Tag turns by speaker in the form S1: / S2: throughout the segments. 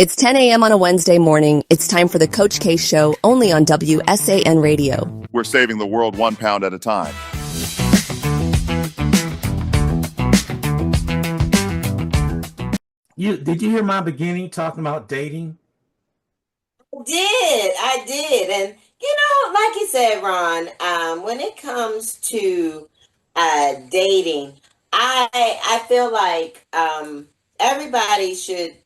S1: It's 10 a.m. on a Wednesday morning. It's time for the Coach K Show, only on WSAN Radio.
S2: We're saving the world 1 pound at a time.
S3: Did you hear my beginning talking about dating?
S4: I did. And, like you said, Ron, when it comes to dating, I feel like everybody should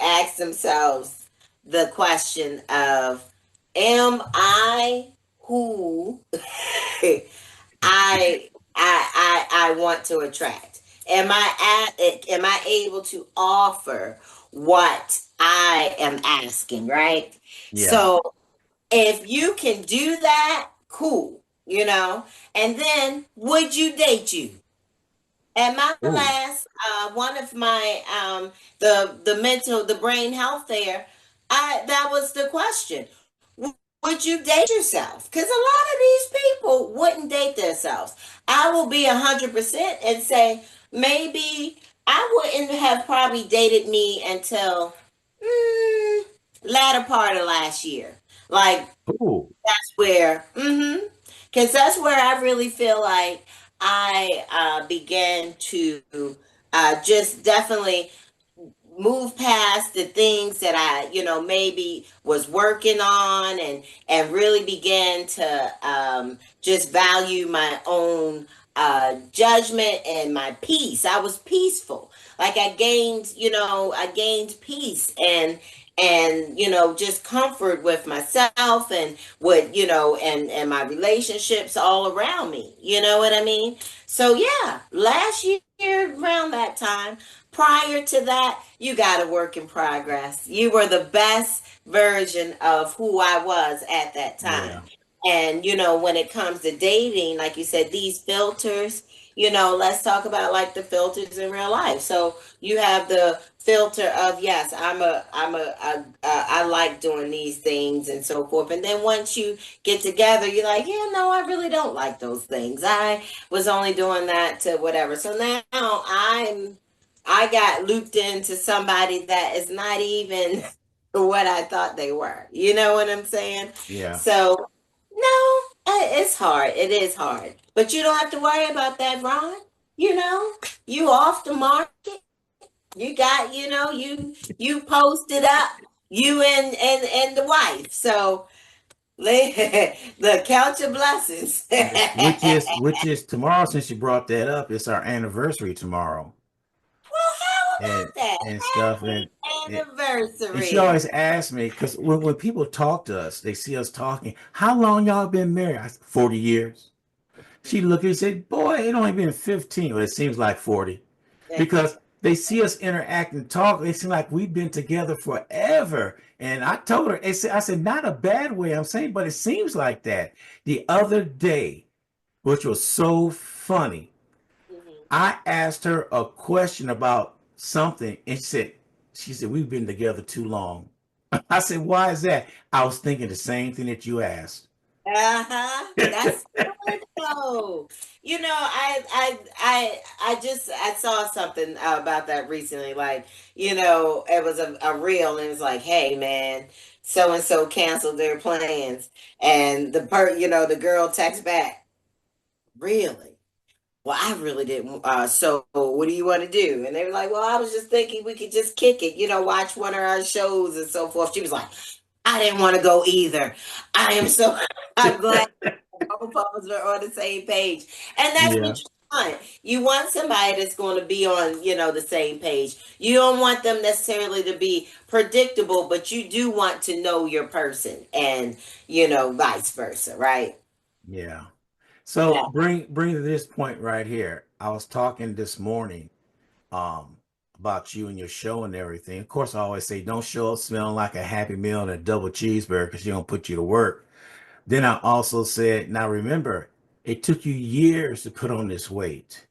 S4: ask themselves the question of, am I who I want to attract? Am I able to offer what I am asking, right?
S3: Yeah.
S4: So if you can do that, cool, and then would you date you? At my
S3: Ooh.
S4: last, one of my, the brain health there, that was the question. Would you date yourself? Because a lot of these people wouldn't date themselves. I will be 100% and say, maybe I wouldn't have probably dated me until latter part of last year. Like,
S3: Ooh.
S4: that's where, because that's where I really feel like I began to just definitely move past the things that I, maybe was working on, and really began to just value my own judgment and my peace. I was peaceful. Like I gained peace and just comfort with myself and with and my relationships all around me. You know what I mean? So yeah, last year around that time, prior to that, you got a work in progress. You were the best version of who I was at that time.
S3: Yeah.
S4: And when it comes to dating, like you said, these filters, let's talk about like the filters in real life. So you have the filter of, yes, I like doing these things and so forth. And then once you get together, you're like, yeah, no, I really don't like those things. I was only doing that to whatever. So now I got looped into somebody that is not even what I thought they were. You know what I'm saying?
S3: Yeah.
S4: So no, it's hard. It is hard. But you don't have to worry about that, Ron. You off the market. You got, you posted up, you and the wife. So the count your blessings.
S3: which is tomorrow. Since you brought that up, it's our anniversary tomorrow.
S4: Well, how
S3: and
S4: about that?
S3: and stuff
S4: Happy
S3: and she
S4: anniversary.
S3: always asks me, because when people talk to us, they see us talking, how long y'all been married? I said, 40 years. She looked and said, boy, it only been 15. Well, it seems like 40, because they see us interact and talk. They seem like we've been together forever. And I told her, I said, not a bad way I'm saying, but it seems like that. The other day, which was so funny, I asked her a question about something, and she said, we've been together too long. I said, why is that? I was thinking the same thing that you asked.
S4: That's good though. I saw something about that recently. Like, it was a reel, and it was like, hey man, so and so canceled their plans, and the girl texts back, really? Well, I really didn't. So what do you want to do? And they were like, well, I was just thinking we could just kick it, watch one of our shows and so forth. She was like, I didn't want to go either. I'm glad both of us are on the same page. And that's
S3: Yeah.
S4: what you want. You want somebody that's going to be on, the same page. You don't want them necessarily to be predictable, but you do want to know your person, and, vice versa, right?
S3: Yeah. So
S4: Yeah.
S3: bring to this point right here. I was talking this morning about you and your show and everything. Of course, I always say don't show up smelling like a Happy Meal and a double cheeseburger, because you don't put you to work. Then I also said, now remember, it took you years to put on this weight.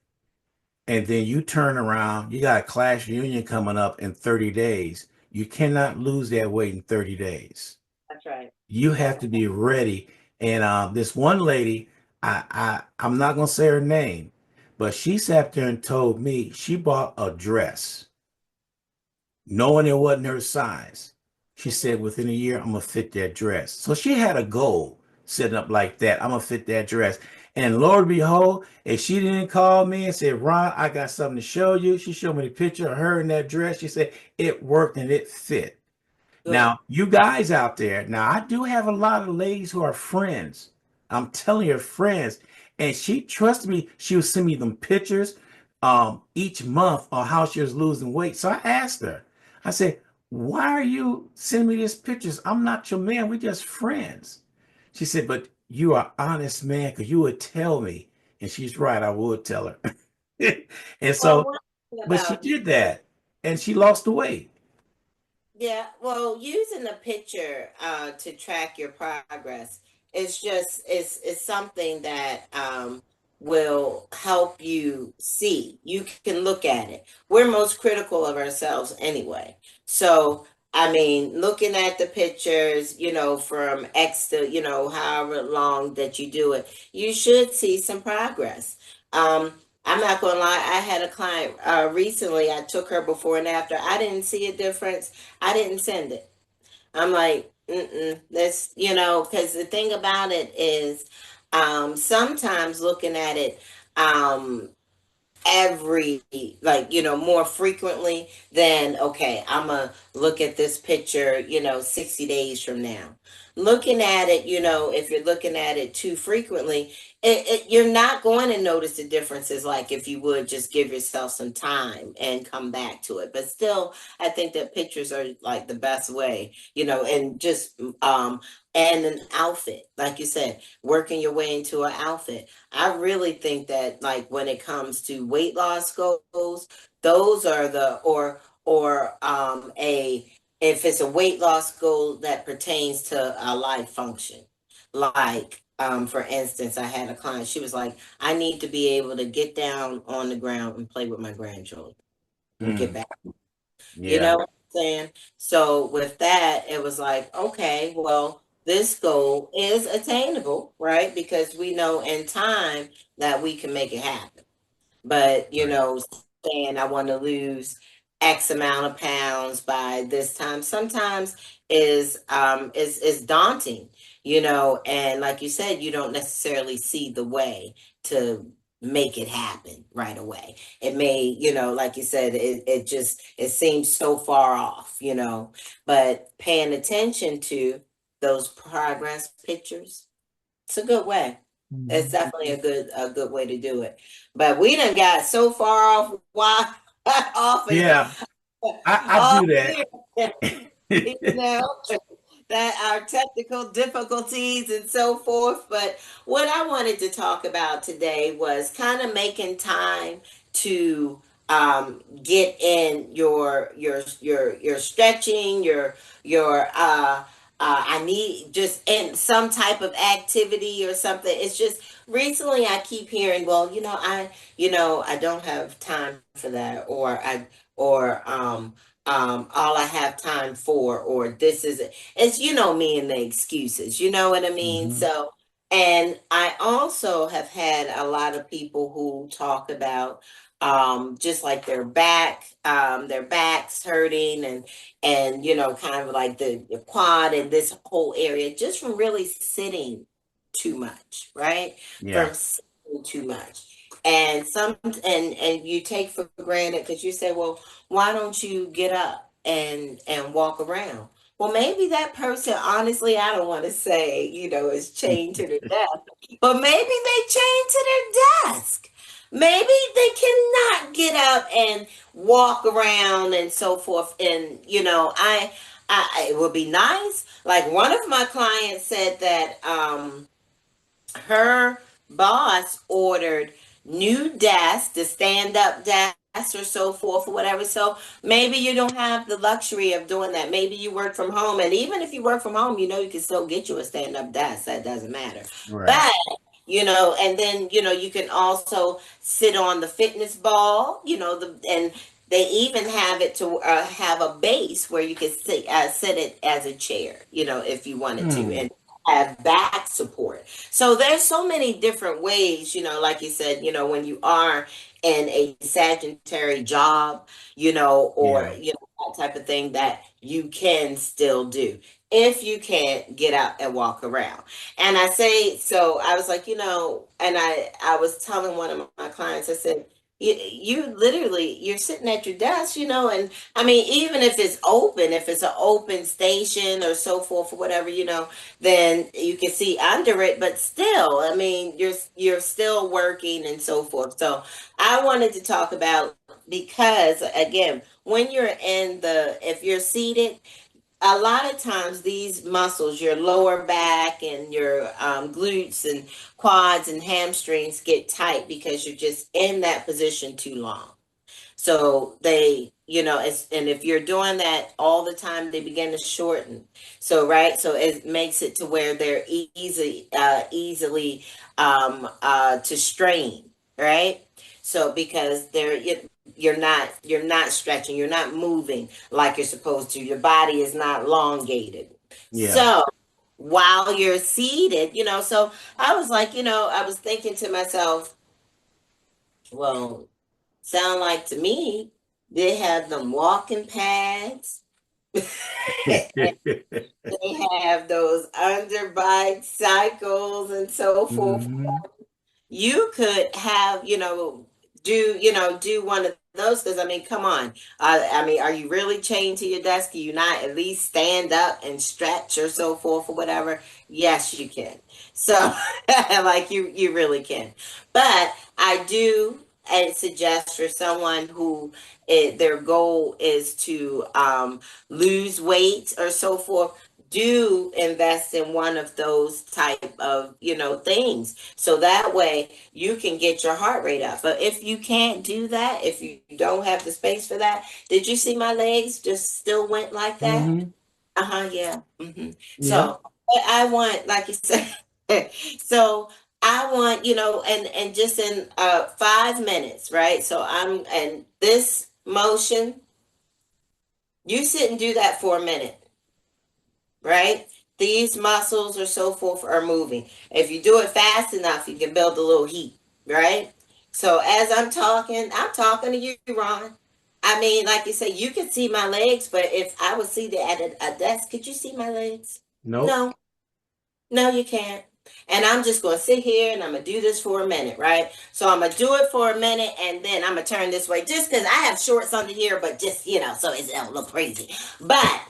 S3: And then you turn around, you got a class reunion coming up in 30 days. You cannot lose that weight in 30 days.
S4: That's right.
S3: You have to be ready. And this one lady, I'm not gonna say her name, but she sat there and told me she bought a dress knowing it wasn't her size. She said within a year, I'm gonna fit that dress. So she had a goal setting up like that. I'm gonna fit that dress. And Lord behold, if she didn't call me and say, Ron, I got something to show you. She showed me the picture of her in that dress. She said it worked and it fit.
S4: Good.
S3: Now, you guys out there, now I do have a lot of ladies who are friends. I'm telling you, friends. And she trusted me. She would send me them pictures each month on how she was losing weight. So I asked her, I said, why are you sending me these pictures? I'm not your man. We're just friends. She said, but you are honest man, because you would tell me. And she's right, I would tell her. And
S4: Well,
S3: so,
S4: one thing
S3: but she
S4: about
S3: did that and she lost the weight.
S4: Yeah, well, using a picture to track your progress is just is something that will help you see. You can look at it. We're most critical of ourselves anyway. So, I mean, looking at the pictures, from X to, however long that you do it, you should see some progress. Um, I'm not gonna lie, I had a client recently, I took her before and after. I didn't see a difference. I didn't send it. I'm like, that's, because the thing about it is, sometimes looking at it, every, like, more frequently than, okay, I'm gonna look at this picture, 60 days from now. Looking at it, if you're looking at it too frequently, you're not going to notice the differences like if you would just give yourself some time and come back to it. But still, I think that pictures are like the best way, and just and an outfit, like you said, working your way into an outfit. I really think that, like, when it comes to weight loss goals, those are the a if it's a weight loss goal that pertains to a life function. Like, for instance, I had a client, she was like, I need to be able to get down on the ground and play with my grandchildren and get
S3: Mm,
S4: back. You
S3: yeah.
S4: know what I'm saying? So with that, it was like, okay, well, this goal is attainable, right? Because we know in time that we can make it happen. But,
S3: Right.
S4: saying I want to lose X amount of pounds by this time sometimes is daunting, and like you said, you don't necessarily see the way to make it happen right away. It may, like you said, it seems so far off, but paying attention to those progress pictures, it's a good way. It's
S3: Mhm.
S4: definitely a good way to do it. But we done got so far off, why off of
S3: Yeah, I
S4: off
S3: do that.
S4: here, you know, that our technical difficulties and so forth. But what I wanted to talk about today was kind of making time to get in your stretching, your I need just in some type of activity or something. It's just recently I keep hearing, well, I don't have time for that, or all I have time for, or this is it. It's, me and the excuses, you know what I mean?
S3: Mhm.
S4: So, and I also have had a lot of people who talk about just like their backs hurting, and kind of like the quad and this whole area just from really sitting too much, right?
S3: Yeah.
S4: From sitting too much. And you take for granted because you say, well, why don't you get up and walk around? Well, maybe that person, honestly, I don't want to say, is chained to their desk, but maybe they chained to their desk. Maybe they cannot get up and walk around and so forth. And it would be nice. Like, one of my clients said that her boss ordered new desks, the stand up desks or so forth or whatever. So maybe you don't have the luxury of doing that. Maybe you work from home. And even if you work from home, you can still get you a stand up desk. That doesn't matter.
S3: Right.
S4: But and then you can also sit on the fitness ball, and they even have it to have a base where you can sit it as a chair, if you wanted to,
S3: Hmm.
S4: and have back support. So there's so many different ways, like you said, when you are in a sedentary job, or
S3: Yeah.
S4: that type of thing that you can still do if you can't get out and walk around. And I say, so I was like, and I was telling one of my clients, I said, you literally, you're sitting at your desk, and I mean, even if it's an open station or so forth or whatever, then you can see under it, but still, I mean, you're still working and so forth. So I wanted to talk about, because again, when if you're seated, a lot of times these muscles, your lower back and your glutes and quads and hamstrings get tight because you're just in that position too long. So and if you're doing that all the time, they begin to shorten. So, right. So it makes it to where they're easily to strain, right? So because you're not stretching, you're not moving like you're supposed to. Your body is not elongated.
S3: Yeah.
S4: So while you're seated, so I was like, I was thinking to myself, well, sound like to me they have them walking pads. They have those underbite cycles and so forth.
S3: Hmm.
S4: You could have, do one of those, because I mean, come on. I mean, are you really chained to your desk? Can you not at least stand up and stretch or so forth or whatever? Yes, you can. So like you really can. But I do and suggest for someone who their goal is to lose weight or so forth, do invest in one of those type of things, so that way you can get your heart rate up. But if you can't do that, if you don't have the space for that, did you see my legs just still went like that?
S3: Hmm.
S4: Yeah.
S3: Yeah.
S4: So I want, like you said, so I want, and just in 5 minutes, right? So and this motion, you sit and do that for a minute, right? These muscles or so forth are moving. If you do it fast enough, you can build a little heat, right? So as I'm talking to you, Ron. I mean, like you say, you can see my legs, but if I was seated at a desk, could you see my legs?
S3: Nope.
S4: No, no, you can't. And I'm just going to sit here and I'm going to do this for a minute, right? So I'm going to do it for a minute and then I'm going to turn this way just because I have shorts under here, but just, so it's a little crazy. But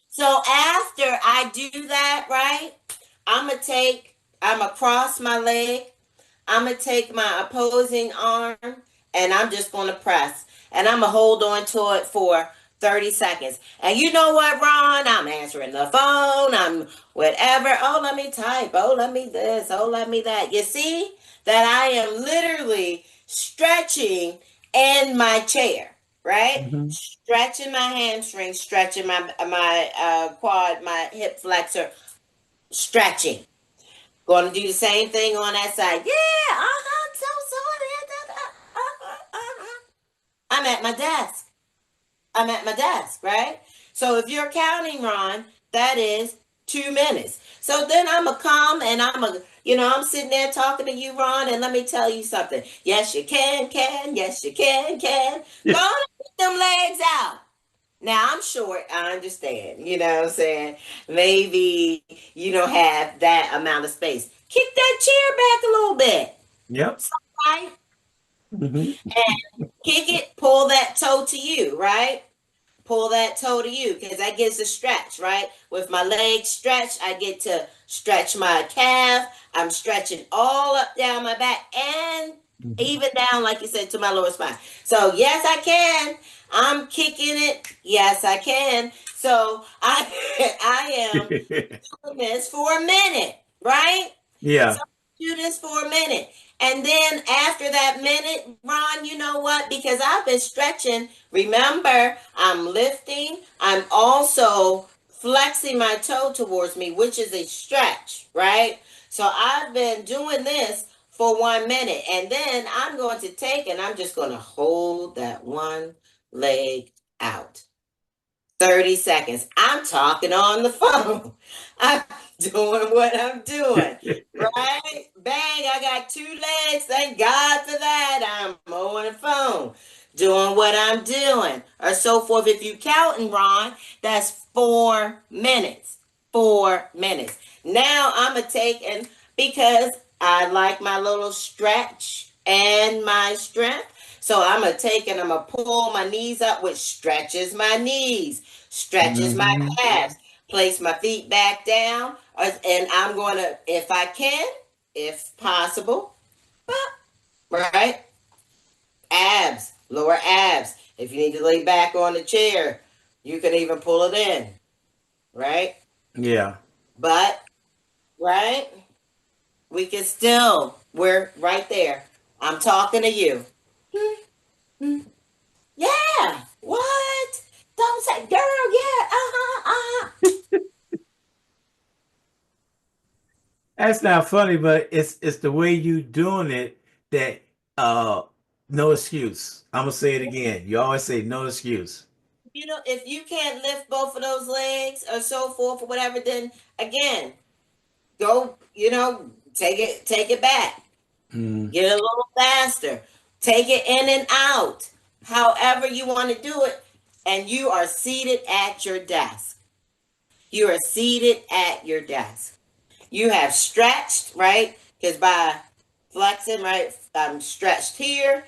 S4: so after I do that, right, I'm gonna cross my leg. I'm gonna take my opposing arm and I'm just gonna press. And I'm gonna hold on to it for 30 seconds. And you know what, Ron? I'm answering the phone. I'm whatever. Oh, let me type. Oh, let me this. Oh, let me that. You see that I am literally stretching in my chair, right?
S3: Hmm.
S4: Stretching my hamstring, stretching my quad, my hip flexor, stretching. Going to do the same thing on that side. Yeah, so sorry. I'm at my desk. I'm at my desk, right? So if you're counting, Ron, that is 2 minutes. So then I'm a come and I'm sitting there talking to you, Ron, and let me tell you something. Yes, you can. Yes, you can. Go on and put them legs out. Now I'm short, I understand. You know what I'm saying? Maybe you don't have that amount of space. Kick that chair back a little bit,
S3: Yep.
S4: right?
S3: Hmm.
S4: And kick it, pull that toe to you, right? Pull that toe to you because that gives a stretch, right? With my legs stretched, I get to stretch my calf. I'm stretching all up down my back and even down, like you said, to my lower spine. So yes, I can. I'm kicking it. Yes, I can. So I I am doing this for a minute, right? So
S3: Yeah.
S4: do this for a minute. And then after that minute, Ron, you know what? Because I've been stretching, remember, I'm lifting. I'm also flexing my toe towards me, which is a stretch, right? So I've been doing this for 1 minute. And then I'm going to take and I'm just going to hold that one leg out. 30 seconds. I'm talking on the phone. I'm doing what I'm doing. Right? Bang, I got two legs. Thank God for that. I'm on the phone. doing what I'm doing, or so forth. If you counting, Ron, that's 4 minutes. 4 minutes. Now I'm gonna take, and because I like my little stretch and my strength, so I'm gonna take and I'm gonna pull my knees up, which stretches my knees, stretches my
S3: Mm-hmm.
S4: calves. Place my feet back down, and I'm gonna, if I can, if possible, right? Abs, lower abs. If you need to lay back on the chair, you can even pull it in, right?
S3: Yeah.
S4: But, right, we can still, we're right there. I'm talking to you. Yeah. What? Don't say, girl, yeah.
S3: That's not funny, but it's the way you doing it that uh no excuse. I'm gonna say it again. You always say no excuse.
S4: If you can't lift both of those legs or so forth or whatever, then again, go, take it back.
S3: Mm,
S4: Get a little faster. Take it in and out. However you want to do it. And you are seated at your desk. You are seated at your desk. You have stretched, right? Because by flexing, right? I'm stretched here.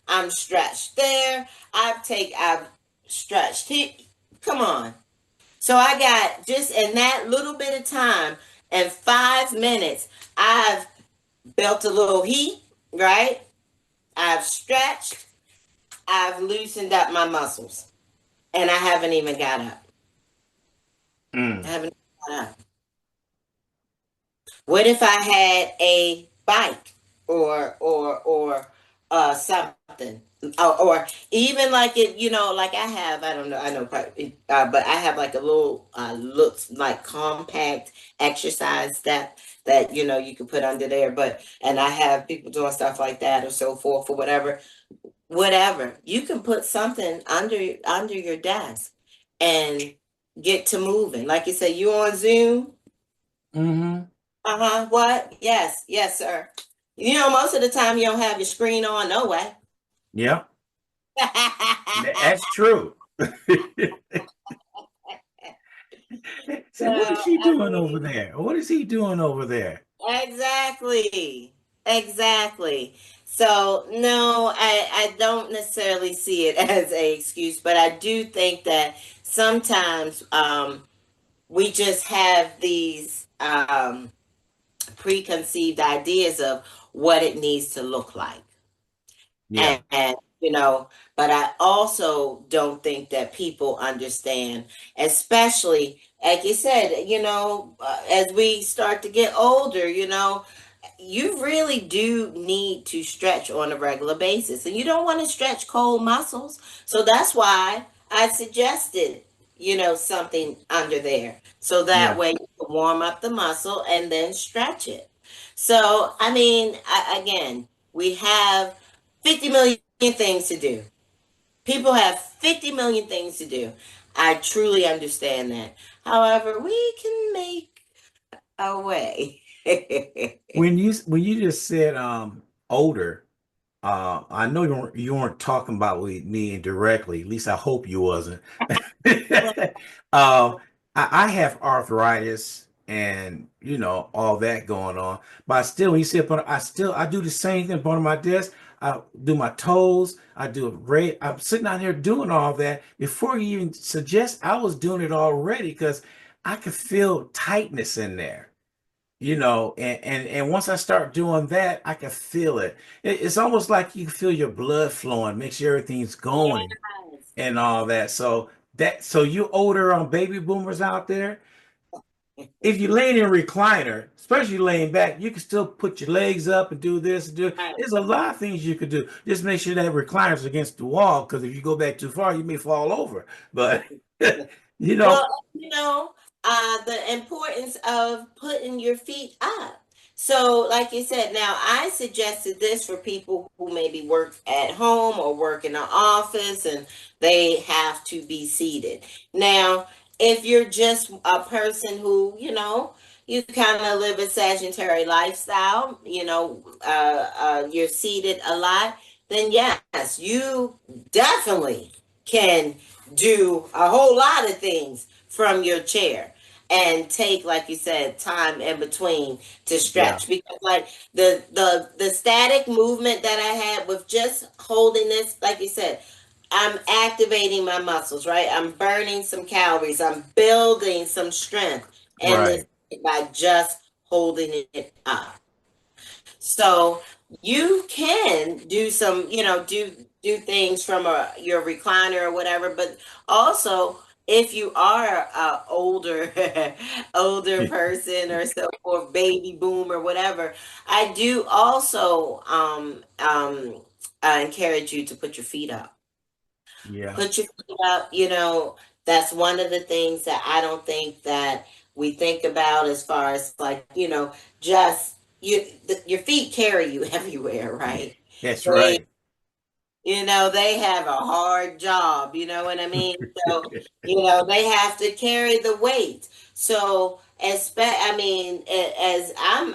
S4: I'm stretched there. I've stretched here. Come on. So I got, just in that little bit of time, in 5 minutes, I've built a little heat, right? I've stretched, I've loosened up my muscles, and I haven't even got up. I
S3: mm.
S4: haven't got up. What if I had a bike or something? Or even like it, like I have, I don't know, I know, but I have like a little, looks like compact exercise that you can put under there. But and I have people doing stuff like that or so forth or whatever. You can put something under your desk and get to moving. Like you said, you on Zoom?
S3: Mm-hmm.
S4: Uh-huh. What? Yes, yes, sir. Most of the time you don't have your screen on, no way.
S3: Yeah, that's true.
S4: So,
S3: Say, what is she
S4: I
S3: doing over
S4: mean,
S3: there? What is he doing over there?
S4: exactly. Exactly. So, no, I don't necessarily see it as a excuse, but I do think that sometimes we just have these preconceived ideas of what it needs to look like.
S3: Yeah,
S4: And but I also don't think that people understand, especially like you said, as we start to get older, you really do need to stretch on a regular basis, and you don't want to stretch cold muscles. So that's why I suggested, something under there, so that
S3: yeah,
S4: way you can warm up the muscle and then stretch it. So, I mean, again, we have 50 million things to do. People have 50 million things to do. I truly understand that. However, we can make a way.
S3: when you just said older, I know you weren't talking about with me directly. At least I hope you wasn't. I have arthritis and all that going on, but I still, when you said, but I do the same thing on my desk. I do my toes. I do a rate. I'm sitting out here doing all that before you even suggest. I was doing it already because I could feel tightness in there. And once I start doing that, I can feel it. It's almost like you feel your blood flowing, makes sure everything's going
S4: Yes.
S3: and all that. So you older baby boomers out there, if you lay in a recliner, especially laying back, you can still put your legs up and do this and do.
S4: Right.
S3: There's a lot of things you could do. Just make sure that recliner's against the wall, because if you go back too far, you may fall over. But you know,
S4: Well, the importance of putting your feet up. So, like you said, now I suggested this for people who maybe work at home or work in an office and they have to be seated. Now, if you're just a person who, you kind of live a sedentary lifestyle, you're seated a lot, then yes, you definitely can do a whole lot of things from your chair and take, like you said, time in between to
S3: Yeah.
S4: stretch. Because like the static movement that I had with just holding this, like you said, I'm activating my muscles, right? I'm burning some calories. I'm building some strength in this
S3: Right.
S4: by just holding it up. So you can do some, do things from your recliner or whatever, but also if you are a older older person or so forth, baby boom or whatever, I do also encourage you to put your feet up.
S3: Yeah.
S4: Put your feet up, that's one of the things that I don't think that we think about as far as like, just your feet carry you everywhere, right?
S3: That's
S4: They,
S3: right.
S4: they have a hard job, you know what I mean? So, they have to carry the weight. So, I mean, as I'm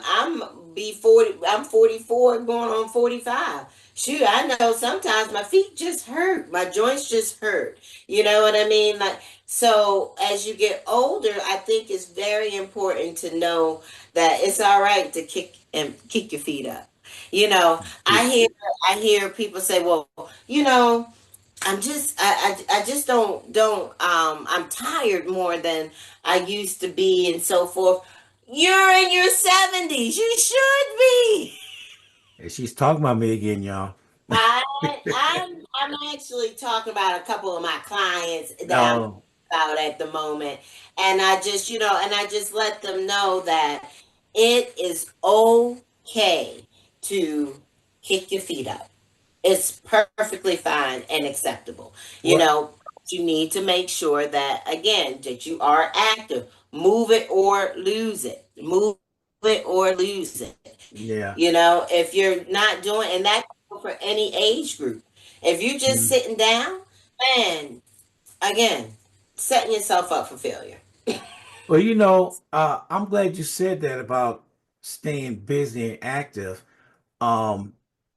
S4: 44 going on 45. Shoot, I know sometimes my feet just hurt. My joints just hurt. You know what I mean? Like, so as you get older, I think it's very important to know that it's all right to kick your feet up. You know, I hear I hear people say, well, I just I'm tired more than I used to be and so forth. You're in your 70s. You should be.
S3: And she's talking about me again, y'all.
S4: I I'm actually talking about a couple of my clients that I'm
S3: No.
S4: about at the moment. And I just let them know that it is okay to kick your feet up. It's perfectly fine and acceptable.
S3: What?
S4: You need to make sure that, again, that you are active. Move it or lose it. Move it or lose it.
S3: Yeah.
S4: If you're not doing, and that goes for any age group. If you're just
S3: Mm.
S4: sitting down, man, again, setting yourself up for failure.
S3: Well, I'm glad you said that about staying busy and active. Um,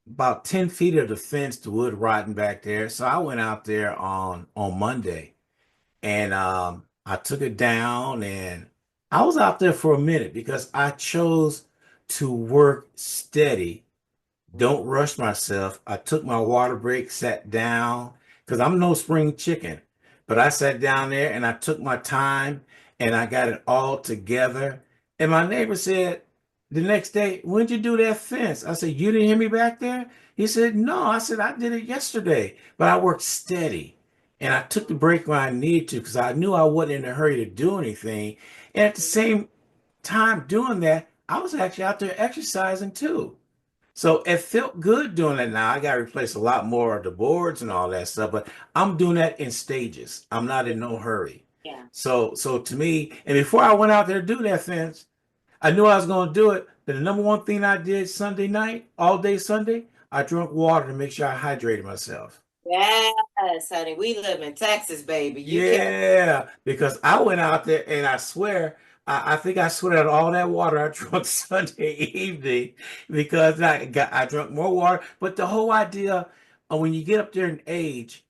S3: about 10 feet of the fence, the wood rotting back there. So I went out there on Monday and I took it down and I was out there for a minute because I chose to work steady. Don't rush myself. I took my water break, sat down, because I'm no spring chicken. But I sat down there and I took my time and I got it all together. And my neighbor said the next day, when'd you do that fence? I said, you didn't hear me back there? He said, no. I said, I did it yesterday, but I worked steady. And I took the break when I needed to because I knew I wasn't in a hurry to do anything. And at the same time doing that, I was actually out there exercising too. So it felt good doing it now. I got to replace a lot more of the boards and all that stuff, but I'm doing that in stages. I'm not in no hurry.
S4: Yeah.
S3: So to me, and before I went out there to do that fence, I knew I was going to do it. But the number one thing I did Sunday night, all day Sunday, I drank water to make sure I hydrated myself.
S4: Yes, honey. We live in Texas, baby. You can.
S3: Yeah, because I went out there and I swear, I think I sweat out all that water I drank Sunday evening because I drank more water. But the whole idea of when you get up there in age,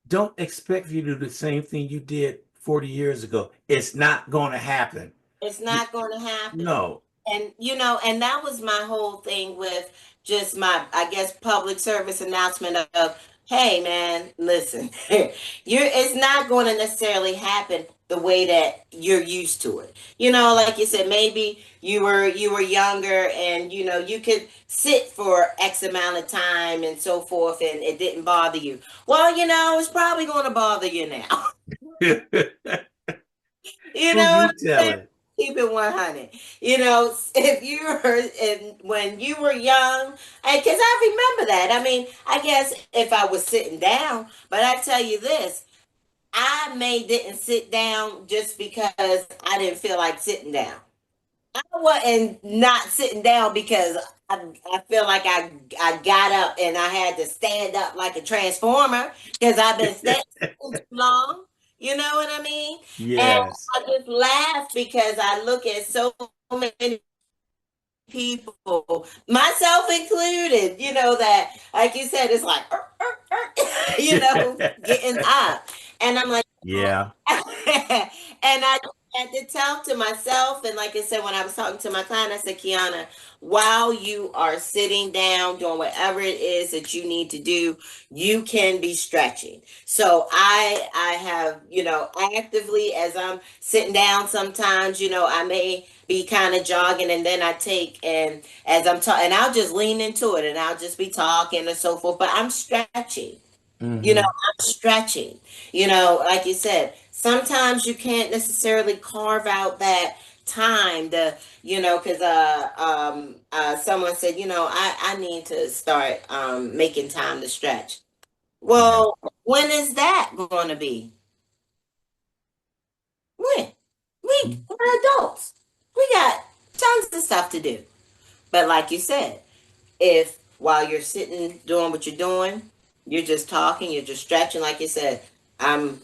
S3: don't expect you to do the same thing you did 40 years ago. It's not going to happen.
S4: It's
S3: You,
S4: not going to happen.
S3: no.
S4: And and that was my whole thing with just my, I guess, public service announcement of, hey man, listen, it's not going to necessarily happen the way that you're used to it. Like you said, maybe you were younger and you could sit for X amount of time and so forth and it didn't bother you. Well, it's probably going to bother you now. You
S3: Who
S4: know
S3: you
S4: what I'm saying?
S3: telling?
S4: Keep it 100. If you were when you were young, because I remember that. I mean, I guess if I was sitting down, but I tell you this, I may didn't sit down just because I didn't feel like sitting down. I wasn't not sitting down because I feel like I got up and I had to stand up like a transformer because I've been standing too long. You know what I mean? And
S3: Yes.
S4: I just laugh because I look at so many people, myself included, that, like you said, it's like, getting up. And I'm like,
S3: Yeah.
S4: and I had to tell to myself, and like I said, when I was talking to my client, I said, Kiana, while you are sitting down doing whatever it is that you need to do, you can be stretching. So I have, actively, as I'm sitting down sometimes, I may be kind of jogging, and then I take, and as I'm talking, and I'll just lean into it and I'll just be talking and so forth, but I'm stretching.
S3: Hmm.
S4: I'm stretching. Like you said, sometimes you can't necessarily carve out that time because someone said, I need to start making time to stretch.
S3: Yeah.
S4: Well, when is that going to be? When? We're adults. We got tons of stuff to do. But like you said, if while you're sitting doing what you're doing, you're just talking, you're just stretching, like you said, I'm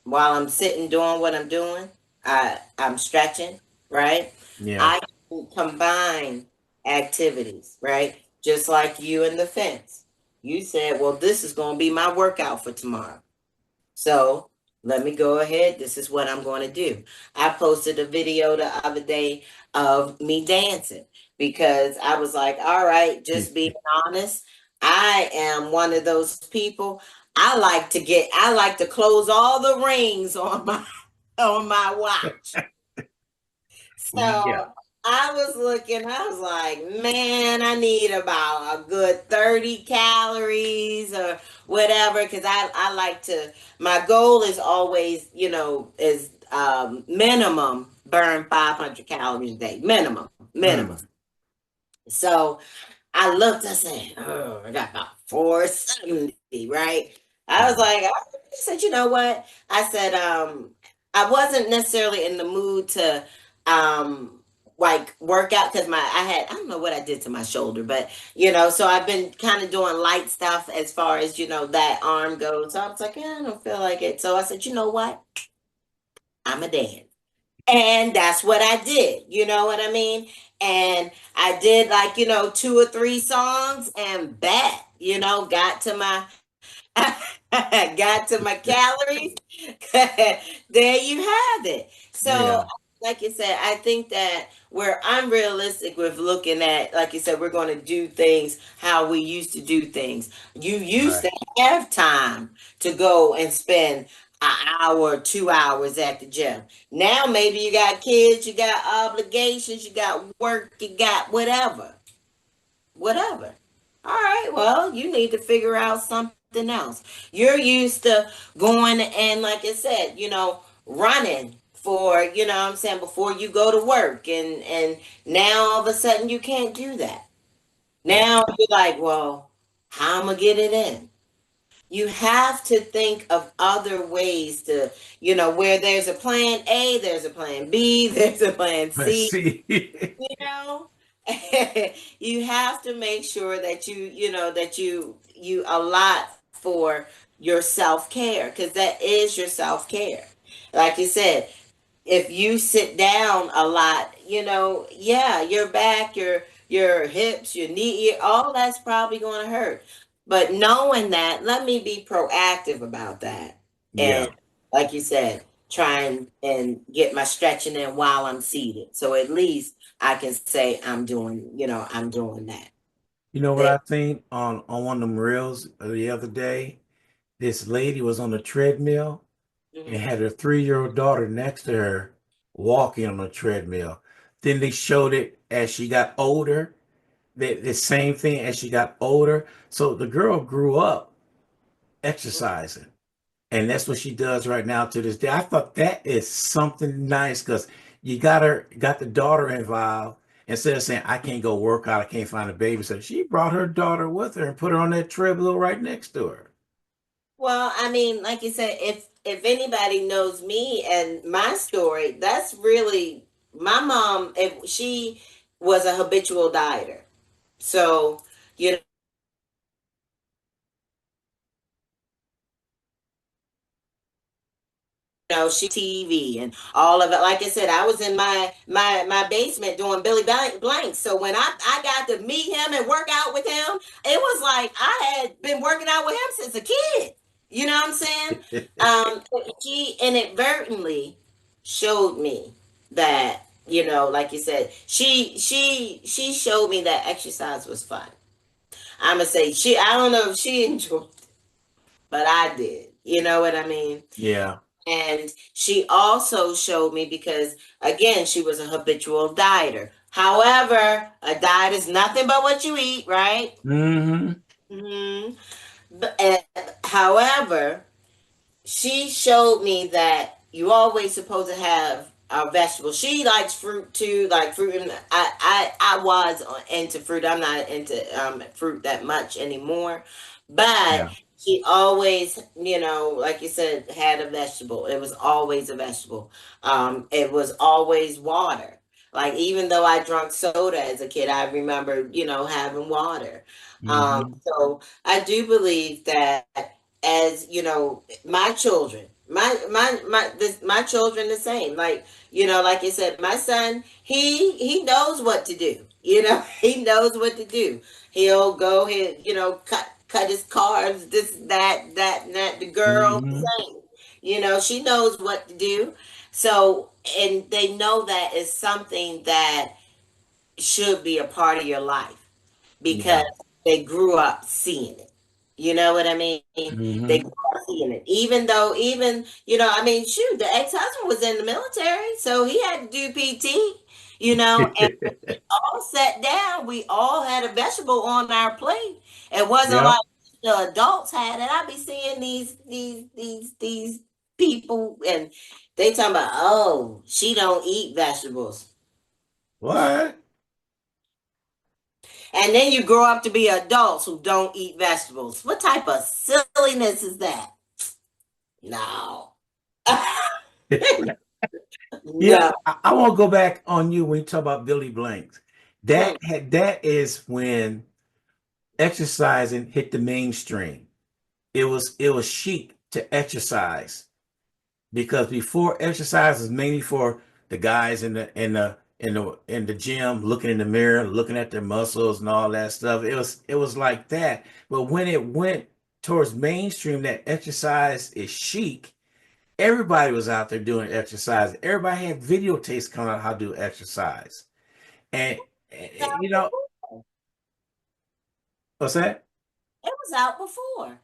S4: while I'm sitting doing what I'm doing, I'm stretching, right?
S3: Yeah.
S4: I can combine activities, right? Just like you and the fence. You said, well, this is going to be my workout for tomorrow. So let me go ahead. This is what I'm going to do. I posted a video the other day of me dancing because I was like, all right, just being honest. I am one of those people. I like to close all the rings on my on my watch.
S3: Yeah.
S4: So I was looking, I was like, man, I need about a good 30 calories or whatever. Cause I like to, my goal is always, is minimum burn 500 calories a day. Minimum. So I looked, I said, oh, I got about 470, right? I was like, I said, you know what? I said, I wasn't necessarily in the mood to like work out because I don't know what I did to my shoulder, but so I've been kind of doing light stuff as far as, that arm goes. So I was like, yeah, I don't feel like it. So I said, you know what? I'm a dance. And that's what I did. You know what I mean? And I did like, 2 or 3 songs and got to my got to my calories. There you have it. So,
S3: Yeah.
S4: like you said, I think that where I'm realistic with looking at, like you said, we're going to do things how we used to do things. You used
S3: Right.
S4: to have time to go and spend an hour or 2 hours at the gym. Now, maybe you got kids, you got obligations, you got work, you got whatever. All right, well, you need to figure out something else. You're used to going and, like I said, running for, what I'm saying, before you go to work. And now all of a sudden you can't do that.
S3: Yeah.
S4: Now you're like, well, how am I going to get it in? You have to think of other ways to, where there's a plan A, there's a plan B, there's a plan
S3: Let's
S4: C.
S3: see.
S4: you know you have to make sure that you allot for your self-care because that is your self-care. Like you said, if you sit down a lot, yeah, your back, your hips, your knee, all that's probably going to hurt. But knowing that, let me be proactive about that. And
S3: Yeah.
S4: like you said, try and get my stretching in while I'm seated. So at least I can say I'm doing that.
S3: You know what
S4: That-
S3: I think on one of them reels the other day? This lady was on the treadmill and
S4: Mhm.
S3: had her 3-year-old daughter next to her walking on the treadmill. Then they showed it as she got older, the same thing as she got older. So the girl grew up exercising. And that's what she does right now to this day. I thought that is something nice because you got the daughter involved instead of saying, I can't go work out, I can't find a babysitter. She brought her daughter with her and put her on that treadmill right next to her.
S4: Well, I mean, like you said, if anybody knows me and my story, that's really my mom. If she was a habitual dieter, so you she TV and all of it. Like I said, I was in my basement doing Billy Blanks. So when I got to meet him and work out with him, it was like I had been working out with him since a kid. You know what I'm saying? She inadvertently showed me that, like you said, she showed me that exercise was fun. I'm gonna say I don't know if she enjoyed it, but I did. You know what I mean?
S3: Yeah.
S4: And she also showed me because, again, she was a habitual dieter. However, a diet is nothing but what you eat, right?
S3: Mm-hmm.
S4: hmm however, she showed me that you always supposed to have vegetables. She likes fruit too, like fruit. And I was into fruit. I'm not into fruit that much anymore, but
S3: Yeah.
S4: she always, like you said, had a vegetable. It was always a vegetable. It was always water. Like even though I drank soda as a kid, I remember, having water.
S3: Mm-hmm.
S4: So I do believe that as my children my children the same, like you said, my son, he knows what to do. He knows what to do. He'll go ahead, cut his carbs, this, that and that. The girl the
S3: Mm-hmm.
S4: same, she knows what to do. So, and they know that is something that should be a part of your life because
S3: Yeah.
S4: they grew up seeing it. You know what I mean? They
S3: Mm-hmm.
S4: grew up seeing it. Even though, I mean, shoot, the ex-husband was in the military, so he had to do PT, and all sat down. We all had a vegetable on our plate. It wasn't
S3: Yeah.
S4: like the adults had it. I be seeing these people, and they talking about, oh, she don't eat vegetables.
S3: What?
S4: And then you grow up to be adults who don't eat vegetables. What type of silliness is that? No.
S3: Yeah,
S4: No.
S3: I want to go back on you when you talk about Billy Blanks.
S4: Mm,
S3: That is when exercising hit the mainstream. It was chic to exercise because before exercise was mainly for the guys in the gym, looking in the mirror, looking at their muscles and all that stuff. It was like that. But when it went towards mainstream, that exercise is chic. Everybody was out there doing exercise. Everybody had videotapes coming out how to do exercise. And, you know, what's that?
S4: it was out before.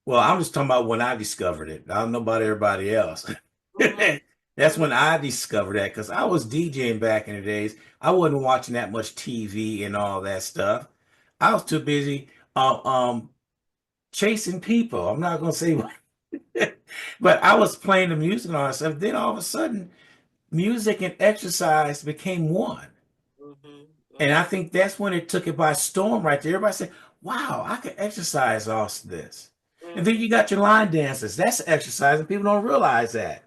S3: Well, I'm just talking about when I discovered it. I don't know about everybody else.
S4: hmm
S3: That's when I discovered that because I was DJing back in the days. I wasn't watching that much TV and all that stuff. I was too busy chasing people. I'm not gonna say what, but I was playing the music and all that stuff. Then all of a sudden, music and exercise became one.
S4: hmm
S3: And I
S4: hmm
S3: think that's when it took it by storm right there. Everybody said, wow, I can exercise off this. And then
S4: hmm
S3: you got your line dances. That's exercise, and people don't realize that.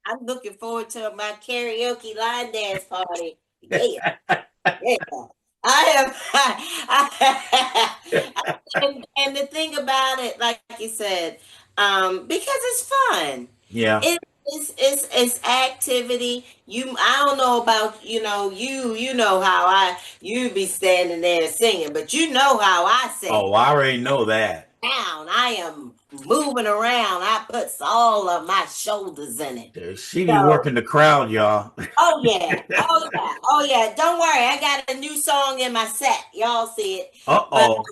S4: I'm looking forward to my karaoke line dance party. Yeah, yeah. I am. And the thing about it, like you said, because it's fun.
S3: Yeah.
S4: It's activity. I don't know about you know how you be standing there singing, but you know how I
S3: Oh,
S4: sing.
S3: I already know that.
S4: Down, I am moving around. I puts all of my shoulders in it.
S3: She be
S4: So,
S3: working the crowd, y'all.
S4: oh yeah, oh yeah, oh yeah. Don't worry, I got a new song in my set. Y'all see it, but
S3: Uh-oh.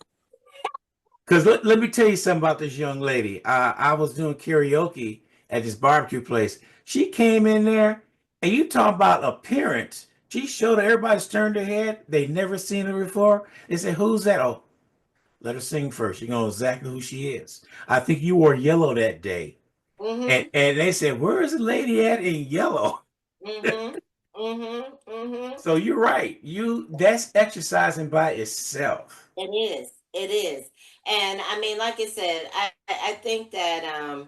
S3: Because let me tell you something about this young lady. I was doing karaoke at this barbecue place. She came in there, and you talk about appearance. She showed everybody's turned their head. They never seen her before. They said, "Who's that?" Oh, let her sing first. You know exactly who she is. I think you wore yellow that day. And
S4: mhm,
S3: and they said, "Where is the lady at in yellow?"
S4: mhm, mhm, mhm.
S3: So you're right. That's exercising by itself.
S4: It is. It is. And I mean, like I said, I think that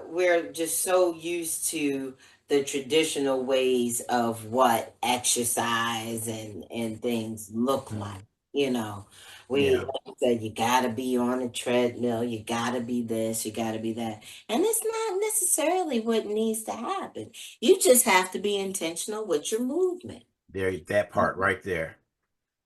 S4: we're just so used to the traditional ways of what exercise and things look like. You know, we,
S3: Yeah.
S4: like I said, you gotta be on a treadmill, you gotta be this, you gotta be that. And it's not necessarily what needs to happen. You just have to be intentional with your movement.
S3: There, that part right there.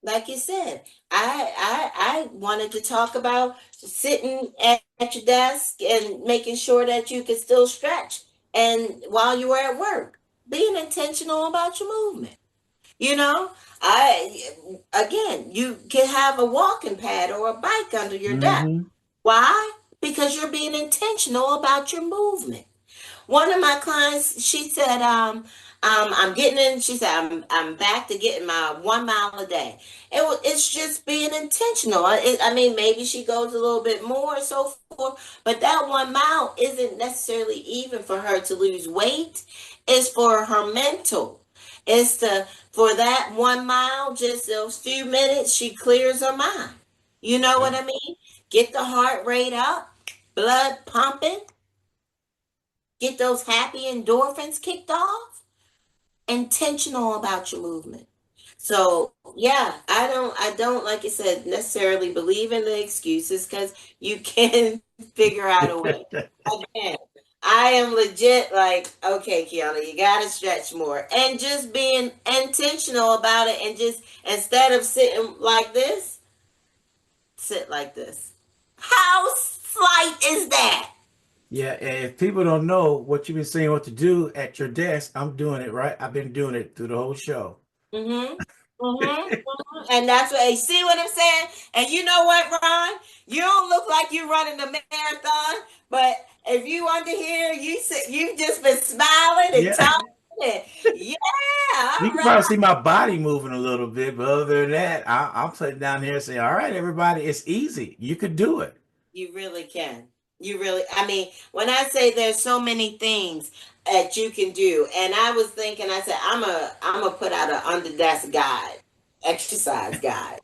S4: Like you said, I wanted to talk about sitting at your desk and making sure that you can still stretch and while you were at work, being intentional about your movement. You know, I again, you can have a walking pad or a bike under your desk.
S3: Mm-hmm.
S4: Why? Because you're being intentional about your movement. One of my clients, she said, I'm getting in. She said, I'm back to getting my 1 mile a day. It's just being intentional. I mean, maybe she goes a little bit more, and so forth, but that 1 mile isn't necessarily even for her to lose weight. It's for her mental. It's to for that 1 mile, just those few minutes, she clears her mind. You know what
S3: Yeah.
S4: I mean? Get the heart rate up, blood pumping, get those happy endorphins kicked off, intentional about your movement. So yeah, I don't like you said necessarily believe in the excuses because you can figure out a way. Again, I am legit like, okay, Kiana, you gotta stretch more and just being intentional about it and just instead of sitting like this, sit like this. How slight is that?
S3: Yeah, and if people don't know what you've been saying what to do at your desk, I'm doing it right. I've been doing it through the whole show.
S4: Mm-hmm. Mm-hmm. Mm-hmm. And that's what you see what I'm saying? And you know what, Ron? You don't look like you're running a marathon, but if you under here, you just been smiling and
S3: Yeah.
S4: talking. And, yeah,
S3: You
S4: all
S3: can
S4: right.
S3: probably see my body moving a little bit, but other than that, I'm sitting down here saying, "All right, everybody, it's easy. You could do it."
S4: You really can. You really, I mean, when I say there's so many things that you can do, and I was thinking, I said, I'm a put out an under desk guide, exercise guide.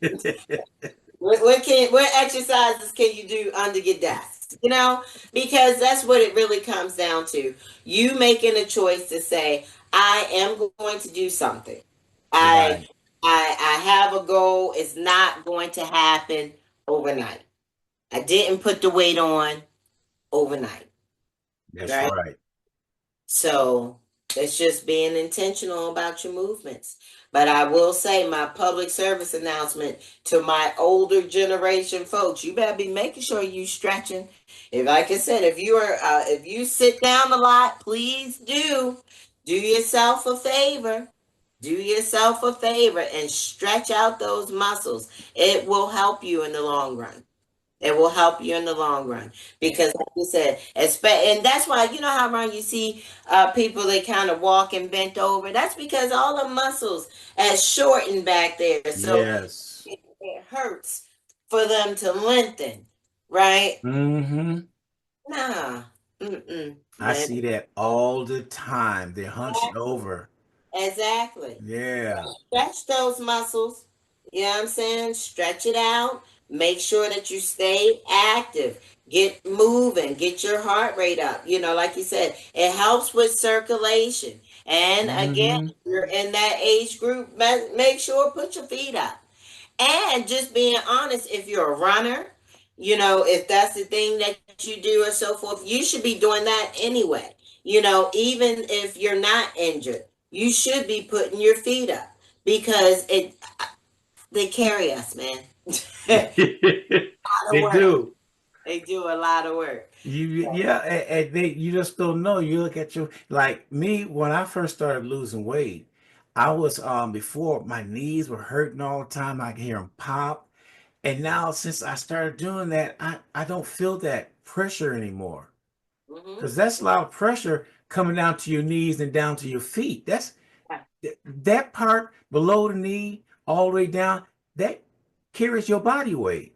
S4: What exercises can you do under your desk? You know, because that's what it really comes down to. You making a choice to say, I am going to do something. I
S3: Right.
S4: I have a goal. It's not going to happen overnight. I didn't put the weight on overnight,
S3: That's
S4: right?
S3: right.
S4: So it's just being intentional about your movements. But I will say my public service announcement to my older generation folks, you better be making sure you stretching. If like I said, if you sit down a lot, please do yourself a favor. Do yourself a favor and stretch out those muscles. It will help you in the long run. It will help you in the long run because, like you said, and that's why you know how around you see people they kind of walk and bent over. That's because all the muscles has shortened back there, so
S3: Yes.
S4: it hurts for them to lengthen, right?
S3: Mm-hmm.
S4: Nah, mm-mm.
S3: I
S4: Man.
S3: see that all the time. They're hunched over.
S4: Exactly.
S3: Yeah.
S4: Stretch those muscles. You know what I'm saying? Stretch it out. Make sure that you stay active. Get moving. Get your heart rate up. You know, like you said, it helps with circulation. And again,
S3: Mm-hmm.
S4: if you're in that age group, make sure put your feet up. And just being honest, if you're a runner, you know, if that's the thing that you do and so forth, you should be doing that anyway. You know, even if you're not injured, you should be putting your feet up because they carry us, man. A lot of
S3: They
S4: work.
S3: do.
S4: They do a lot of work.
S3: Yeah, and they you just don't know. You look at you like me when I first started losing weight. I was before my knees were hurting all the time. I could hear them pop, and now since I started doing that, I don't feel that pressure anymore
S4: Hmm.
S3: because that's a lot of pressure coming down to your knees and down to your feet. That part below the knee all the way down that carries your body weight.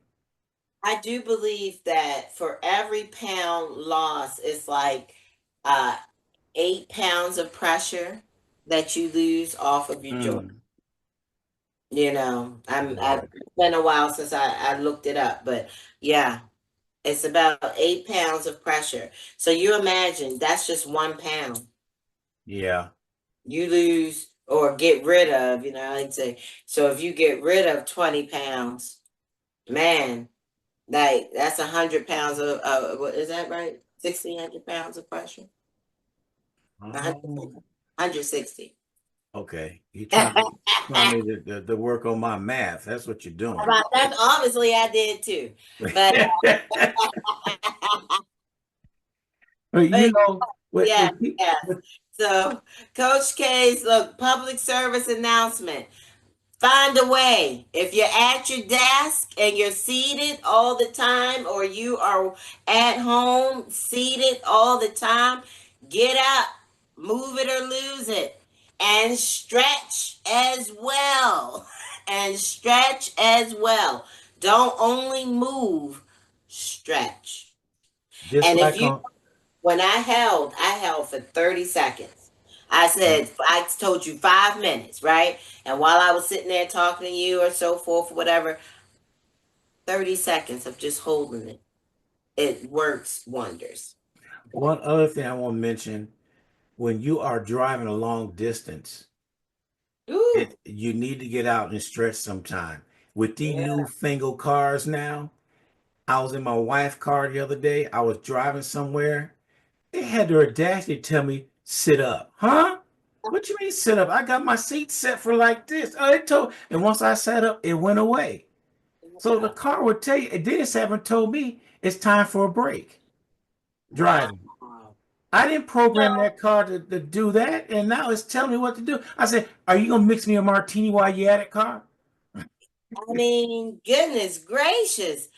S4: I do believe that for every pound loss, it's like uh, 8 pounds of pressure that you lose off of your joint.
S3: Mm,
S4: You know,
S3: yeah,
S4: it's been a while since I looked it up, but yeah, it's about 8 pounds of pressure. So you imagine that's just 1 pound.
S3: yeah.
S4: You lose or get rid of, I'd say. So if you get rid of 20 pounds, man, like that's 100 pounds of, what is that right? 1,600 pounds of pressure? 100,
S3: Um,
S4: 160.
S3: okay. You
S4: How
S3: trying me to work on my math. That's what you're doing.
S4: about that? Obviously, I did too. But,
S3: But you
S4: but
S3: know,
S4: yes,
S3: with people,
S4: yes. So, Coach K's look, public service announcement. Find a way. If you're at your desk and you're seated all the time, or you are at home seated all the time, get up, move it or lose it, and stretch as well. And stretch as well. Don't only move, stretch.
S3: just
S4: And if
S3: like
S4: you
S3: on.
S4: when I held for 30 seconds. I said, I told you 5 minutes, right? And while I was sitting there talking to you or so forth, whatever, 30 seconds of just holding it, it works wonders.
S3: One other thing I want to mention, when you are driving a long distance,
S4: Ooh,
S3: you need to get out and stretch sometime. With these
S4: yeah.
S3: newfangled cars now, I was in my wife's car the other day. I was driving somewhere. They had the audacity to tell me, sit up. Huh? What you mean sit up? I got my seat set for like this. Oh, and once I sat up, it went away. So the car would tell you, it didn't haven't told me it's time for a break
S4: Wow.
S3: driving. I didn't program that car to do that, and now it's telling me what to do. I said, "Are you gonna mix me a martini while you at it, car?"
S4: I mean, goodness gracious.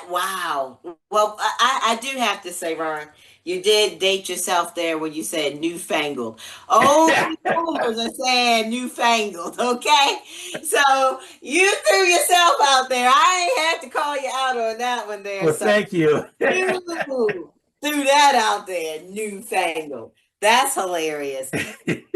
S4: Wow. Well, I do have to say, Ron, you did date yourself there when you said newfangled. Only boomers are saying newfangled, okay? So you threw yourself out there. I ain't had to call you out on that one there.
S3: Well,
S4: So
S3: thank you.
S4: you threw that out there, newfangled. That's hilarious.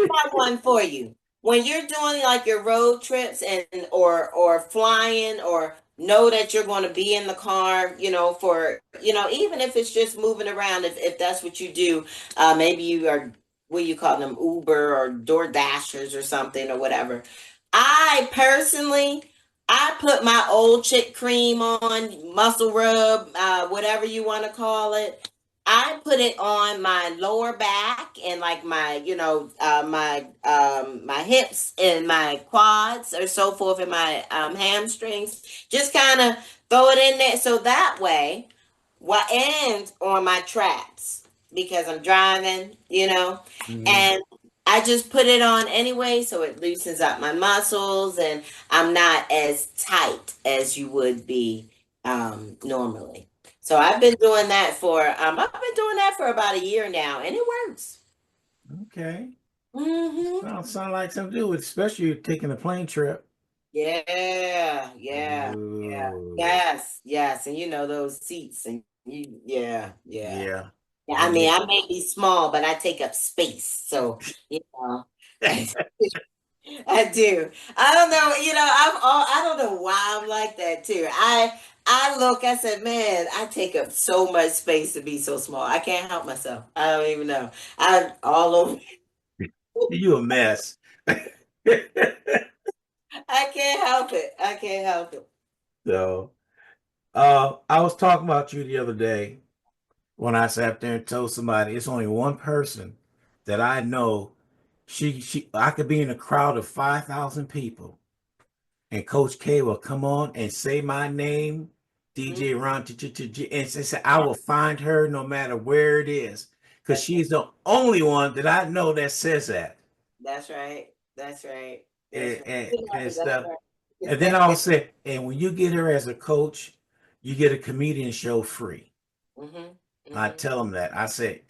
S4: Got one for you. When you're doing like your road trips and or flying or know that you're going to be in the car, for even if it's just moving around, if that's what you do, maybe you are what you call them Uber or Door Dashers or something or whatever. I personally, I put my old chick cream on, muscle rub, whatever you want to call it. I put it on my lower back and like my, my hips and my quads or so forth and my hamstrings. Just kind of throw it in there so that way, and on my traps because I'm driving,
S3: Mhm.
S4: and I just put it on anyway so it loosens up my muscles and I'm not as tight as you would be normally. So I've been doing that for about a year now, and it works.
S3: Okay.
S4: Hmm.
S3: Sound like something to do with, especially taking a plane trip.
S4: Yeah, yeah, yeah,
S3: Ooh,
S4: yes, yes, and those seats, and yeah, yeah.
S3: yeah.
S4: Yeah, I
S3: They
S4: mean,
S3: make
S4: I may be small, but I take up space, so you know. I do. I don't know. I don't know why I'm like that too. I said, man, I take up so much space to be so small. I can't help myself. I don't even know. I'm all over.
S3: you a mess.
S4: I can't help it. I can't help it.
S3: So, I was talking about you the other day when I sat there and told somebody it's only one person that I know. I could be in a crowd of 5,000 people, and Coach K will come on and say my name,
S4: Mhm.
S3: DJ Ron, and say I will find her no matter where it is, because
S4: That's
S3: she's the only one that I know that says that.
S4: that's right. That's right. That's
S3: And,
S4: right.
S3: and, and
S4: That's
S3: stuff. And then I'll say, and when you get her as a coach, you get a comedian show free.
S4: hmm
S3: I
S4: hmm
S3: tell them that. I said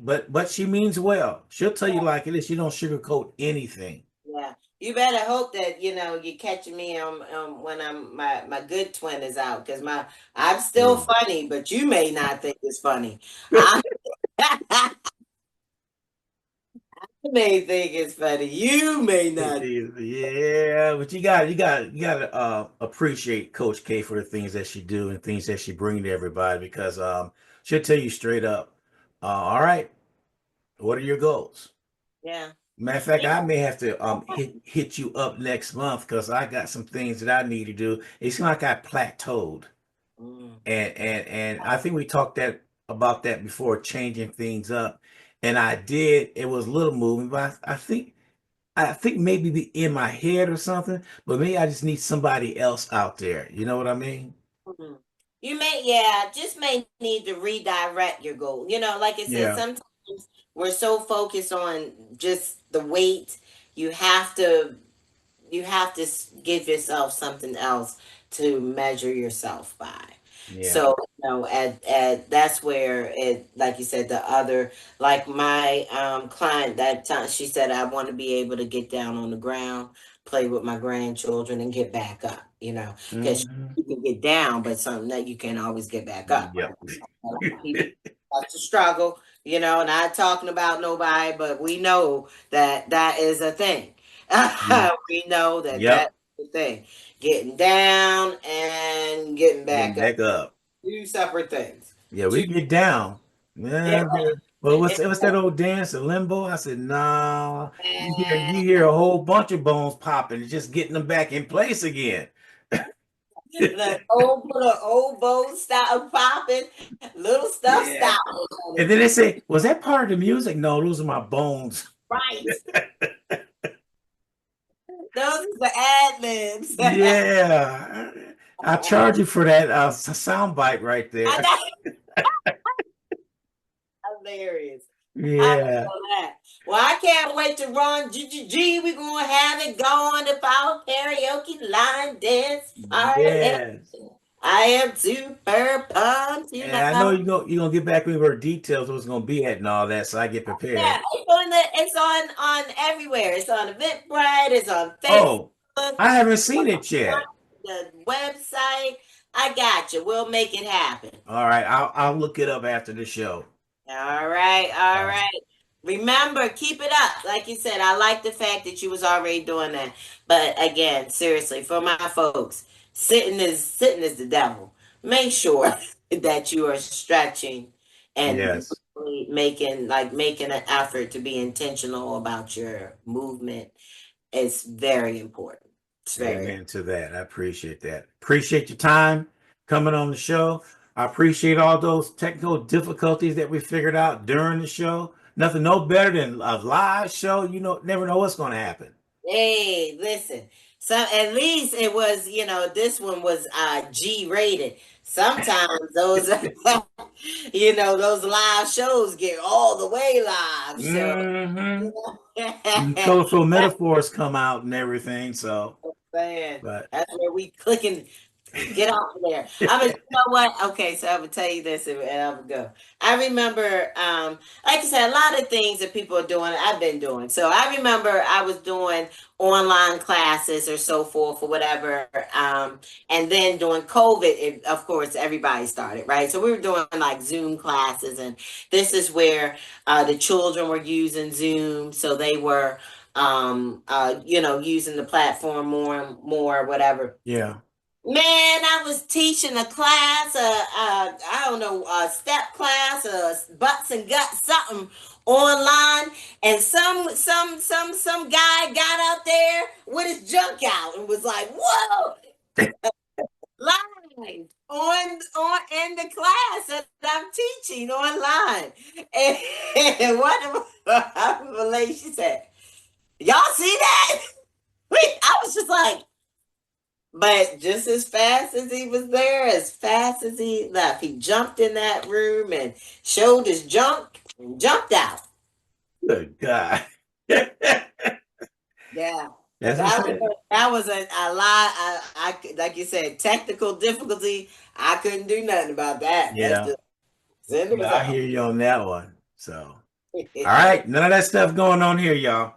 S3: but she means well. She'll tell you like it is. She don't sugarcoat anything.
S4: Yeah. You better hope that you're catching me when my good twin is out because I'm still
S3: Mm.
S4: funny, but you may not think it's funny. I may think it's funny. You may not.
S3: Yeah, but you got to appreciate Coach K for the things that she do and things that she bring to everybody because she'll tell you straight up, all right, what are your goals?
S4: Yeah.
S3: Matter of fact, I may have to hit you up next month because I got some things that I need to do. It's like I plateaued.
S4: Mm.
S3: And I think we talked about that before, changing things up. And I did. It was a little moving, but I think maybe in my head or something, but maybe I just need somebody else out there. You know what I mean?
S4: Mhm. You just may need to redirect your goal. Like I said,
S3: Yeah.
S4: sometimes we're so focused on just the weight. You have to give yourself something else to measure yourself by.
S3: Yeah.
S4: So, at that's where it, like you said, the other, like my client that time, she said, I want to be able to get down on the ground, play with my grandchildren, and get back up. Because
S3: Hmm.
S4: you can get down, but something that you can't always get back up.
S3: Yep.
S4: A lot of people have to struggle. Not talking about nobody, but we know that that is a thing. We know that
S3: Yep.
S4: that's the thing. Getting down and getting
S3: Getting
S4: back up.
S3: back up.
S4: Two separate things.
S3: Yeah, we
S4: Two,
S3: get down.
S4: yeah.
S3: Yeah. Well, what's that old dance, the limbo? I said, no. You hear a whole bunch of bones popping, it's just getting them back in place again.
S4: Put an old bow stop popping, little stuff
S3: Yeah.
S4: stopping.
S3: And then they say, was that part of the music? No, those are my bones.
S4: Right. Those are the ad libs.
S3: Yeah. I'll charge you for that sound bite right
S4: I
S3: there.
S4: know. Hilarious. I
S3: Yeah.
S4: know that. Well, I can't wait to run GGG. We're going to have it going about karaoke line dance party.
S3: Yes.
S4: I am super pumped,
S3: And I know you're gonna get back with her details, what's gonna be at and all that, so I get
S4: Yeah,
S3: prepared.
S4: it's on everywhere. It's on Eventbrite. It's on
S3: Oh,
S4: Facebook.
S3: I haven't seen it yet.
S4: The website. I got you. We'll make it happen.
S3: All right, I'll look it up after the show.
S4: All right, all
S3: Uh,
S4: right. Remember, keep it up. Like you said, I like the fact that you was already doing that. But again, seriously, for my folks, sitting is the devil. Make sure that you are stretching and
S3: yes.
S4: really making an effort to be intentional about your movement. It's very important. It's very
S3: Amen to that. I appreciate that. Appreciate your time coming on the show. I appreciate all those technical difficulties that we figured out during the show. Nothing no better than a live show. Never know what's going to happen.
S4: Hey, listen. So at least it was, this one was G rated. Sometimes those those live shows get all the way live. So
S3: Hmm.
S4: that's
S3: Colorful metaphors come out and everything. So,
S4: saying
S3: but
S4: that's where we clicking. Get off of there. You know what? Okay, so I'm gonna tell you this, and I'm gonna go. I remember, like I said, a lot of things that people are doing, I've been doing. So I remember I was doing online classes or so forth or whatever, and then during COVID, of course, everybody started, right? So we were doing like Zoom classes, and this is where the children were using Zoom, so they were, using the platform more and more, whatever.
S3: yeah.
S4: Man, I was teaching a class, I don't know, a step class, butts and guts, something online, and some guy got out there with his junk out and was like, "Whoa!" Live on in the class that I'm teaching online, and one of the ladies, she said, "Y'all see that?" I was just like. But just as fast as he was there, as fast as he left, he jumped in that room and showed his junk and jumped out.
S3: Good God. That's
S4: Yeah.
S3: what I said.
S4: That was a lot. I like you said, technical difficulty. I couldn't do nothing about that. That's
S3: Yeah.
S4: just send it
S3: Yeah,
S4: was
S3: I
S4: out.
S3: hear you on that one. So, all right. None of that stuff going on here, y'all.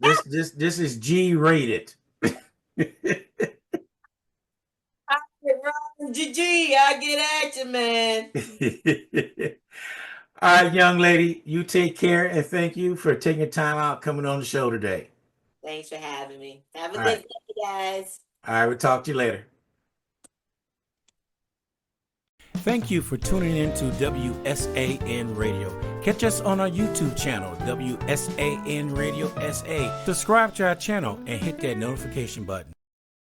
S3: This is G rated.
S4: GG, I get at you, man.
S3: All right, young lady, you take care and thank you for taking time out coming on the show today.
S4: Thanks for having me. Have a
S3: All
S4: good
S3: right.
S4: day, guys.
S3: All right, we'll talk to you later. Thank you for tuning in to WSAN Radio. Catch us on our YouTube channel, WSAN Radio SA. Subscribe to our channel and hit that notification button.